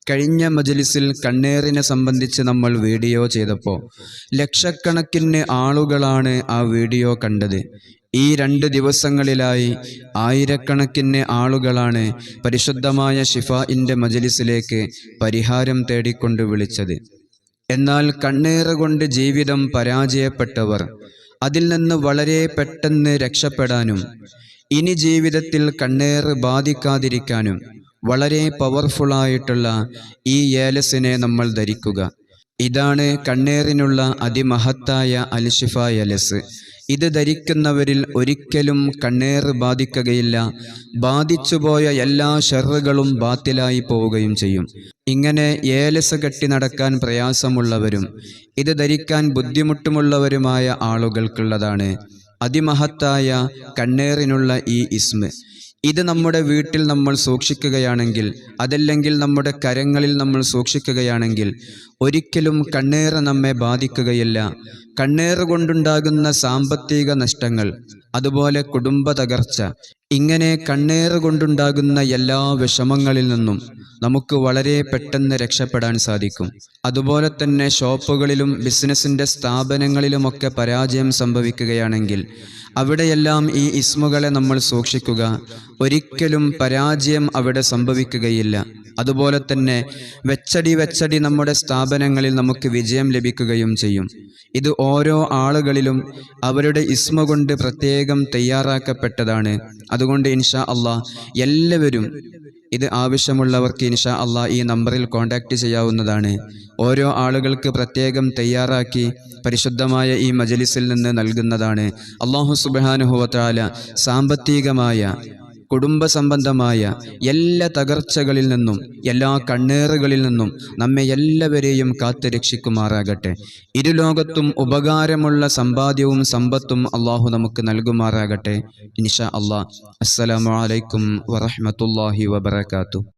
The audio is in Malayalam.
കഴിഞ്ഞ മജ്‌ലിസിൽ കണ്ണേറിനെ സംബന്ധിച്ച് നമ്മൾ വീഡിയോ ചെയ്തപ്പോൾ ലക്ഷക്കണക്കിന് ആളുകളാണ് ആ വീഡിയോ കണ്ടത്. ഈ 2 ദിവസങ്ങളിലായി ആയിരക്കണക്കിന് ആളുകളാണ് പരിശുദ്ധമായ ശിഫാഇന്റെ മജ്‌ലിസിലേക്ക് പരിഹാരം തേടിക്കൊണ്ട് വിളിച്ചത്. എന്നാൽ കണ്ണേറ് കൊണ്ട് ജീവിതം പരാജയപ്പെട്ടവർ അതിൽ നിന്ന് വളരെ പെട്ടെന്ന് രക്ഷപ്പെടാനും ഇനി ജീവിതത്തിൽ കണ്ണേറ് ബാധിക്കാതിരിക്കാനും വളരെ പവർഫുള്ളായിട്ടുള്ള ഈ ഏലസിനെ നമ്മൾ ധരിക്കുക. ഇതാണ് കണ്ണേറിനുള്ള അതിമഹത്തായ അൽഷിഫ ഏലസ്. ഇത് ധരിക്കുന്നവരിൽ ഒരിക്കലും കണ്ണേറ് ബാധിക്കുകയില്ല. ബാധിച്ചുപോയ എല്ലാ ഷർറുകളും ബാത്തിലായി പോവുകയും ചെയ്യും. ഇങ്ങനെ ഏലസ് കെട്ടി നടക്കാൻ പ്രയാസമുള്ളവരും ഇത് ധരിക്കാൻ ബുദ്ധിമുട്ടുമുള്ളവരുമായ ആളുകൾക്കുള്ളതാണ് അതിമഹത്തായ കണ്ണേറിനുള്ള ഈ ഇസ്മ്. ഇത് നമ്മുടെ വീട്ടിൽ നമ്മൾ സൂക്ഷിക്കുകയാണെങ്കിൽ, അതല്ലെങ്കിൽ നമ്മുടെ കരങ്ങളിൽ നമ്മൾ സൂക്ഷിക്കുകയാണെങ്കിൽ ഒരിക്കലും കണ്ണേറ് നമ്മെ ബാധിക്കുകയില്ല. കണ്ണേറ് കൊണ്ടുണ്ടാകുന്ന സാമ്പത്തിക നഷ്ടങ്ങൾ, അതുപോലെ കുടുംബ തകർച്ച, ഇങ്ങനെ കണ്ണേറ് കൊണ്ടുണ്ടാകുന്ന എല്ലാ വിഷമങ്ങളിൽ നിന്നും നമുക്ക് വളരെ പെട്ടെന്ന് രക്ഷപ്പെടാൻ സാധിക്കും. അതുപോലെ തന്നെ ഷോപ്പുകളിലും ബിസിനസ്സിൻ്റെ സ്ഥാപനങ്ങളിലുമൊക്കെ പരാജയം സംഭവിക്കുകയാണെങ്കിൽ അവിടെയെല്ലാം ഈ ഇസ്മുകളെ നമ്മൾ സൂക്ഷിക്കുക. ഒരിക്കലും പരാജയം അവിടെ സംഭവിക്കുകയില്ല. അതുപോലെ തന്നെ വെച്ചടി നമ്മുടെ സ്ഥാപനങ്ങളിൽ നമുക്ക് വിജയം ലഭിക്കുകയും ചെയ്യും. ഇത് ഓരോ ആളുകളിലും അവരുടെ ഇസ്മ കൊണ്ട് പ്രത്യേകം തയ്യാറാക്കപ്പെട്ടതാണ്. അതുകൊണ്ട് ഇൻഷാ അള്ളാഹ് എല്ലാവരും ഇത് ആവശ്യമുള്ളവർക്ക് ഇൻഷാ അള്ളാഹ് ഈ നമ്പറിൽ കോൺടാക്റ്റ് ചെയ്യാവുന്നതാണ്. ഓരോ ആളുകൾക്ക് പ്രത്യേകം തയ്യാറാക്കി പരിശുദ്ധമായ ഈ മജ്‌ലിസിൽ നിന്ന് നൽകുന്നതാണ്. അല്ലാഹു സുബ്ഹാനഹു വ തആല സാമ്പത്തികമായ കുടുംബ സംബന്ധമായ എല്ലാ തകർച്ചകളിൽ നിന്നും എല്ലാ കണ്ണേറുകളിൽ നിന്നും നമ്മെ എല്ലാവരെയും കാത്തു രക്ഷിക്കുമാറാകട്ടെ. ഇരുലോകത്തും ഉപകാരമുള്ള സമ്പാദ്യവും സമ്പത്തും അള്ളാഹു നമുക്ക് നൽകുമാറാകട്ടെ. ഇൻഷാ അള്ളാഹ്. അസ്സലാമു അലൈക്കും വറഹ്മത്തുള്ളാഹി വബറകാതുഹു.